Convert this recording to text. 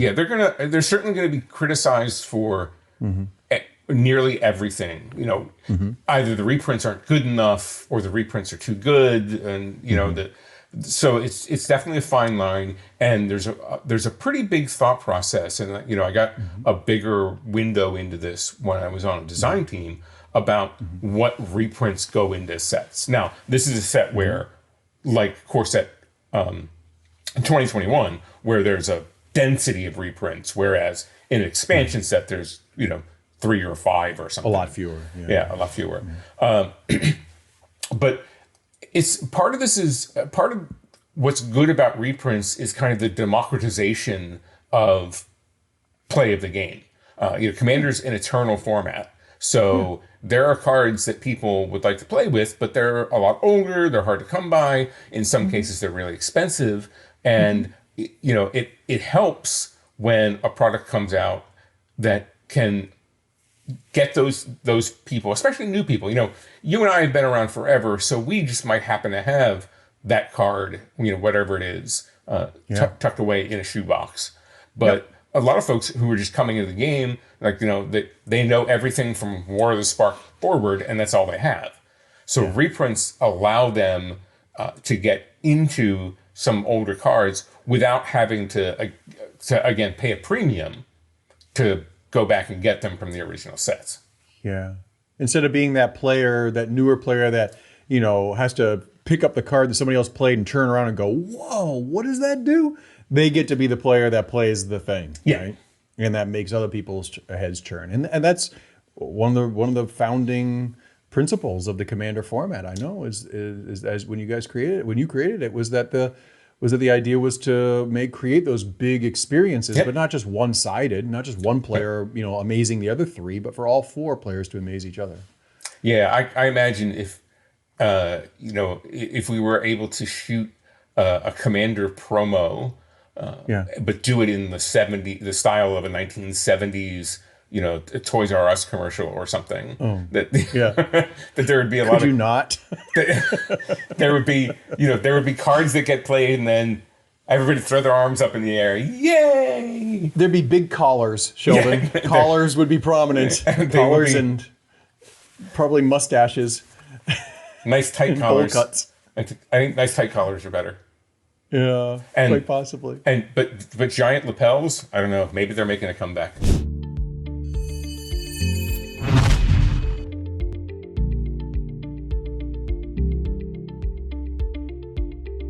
Yeah, they're certainly gonna be criticized for nearly everything. Either the reprints aren't good enough or the reprints are too good, and so it's definitely a fine line. And there's a pretty big thought process, and I got a bigger window into this when I was on a design team about what reprints go into sets. Now, this is a set where, like Core Set 2021, where there's a density of reprints, whereas in an expansion set there's 3 or 5 or something. A lot fewer. Yeah, a lot fewer. But it's part of what's good about reprints is kind of the democratization of play of the game. Commander's an eternal format, so there are cards that people would like to play with, but they're a lot older, they're hard to come by. In some cases, they're really expensive, and it helps when a product comes out that can get those people, especially new people. You and I have been around forever, so we just might happen to have that card, whatever it is, tucked away in a shoebox. But a lot of folks who are just coming into the game, they know everything from War of the Spark forward, and that's all they have. So reprints allow them to get into some older cards without having to again pay a premium to go back and get them from the original sets. Yeah. Instead of being that newer player that, has to pick up the card that somebody else played and turn around and go, whoa, what does that do? They get to be the player that plays the thing. Yeah. Right? And that makes other people's heads turn. And that's one of the founding principles of the Commander format. I know is as when you created it was that the idea was to create those big experiences, but not just one-sided, not just one player, amazing the other 3, but for all 4 players to amaze each other. Yeah, I imagine if we were able to shoot a Commander promo, but do it in the style of a 1970s, a Toys R Us commercial or something. That there would be a lot of. Could you not? There would be cards that get played, and then everybody throw their arms up in the air. Yay! There'd be big collars, Sheldon. Collars would be prominent. Collars and probably mustaches. Nice tight collars. Bowl cuts. I think nice tight collars are better. Yeah, quite possibly. But giant lapels, I don't know. Maybe they're making a comeback.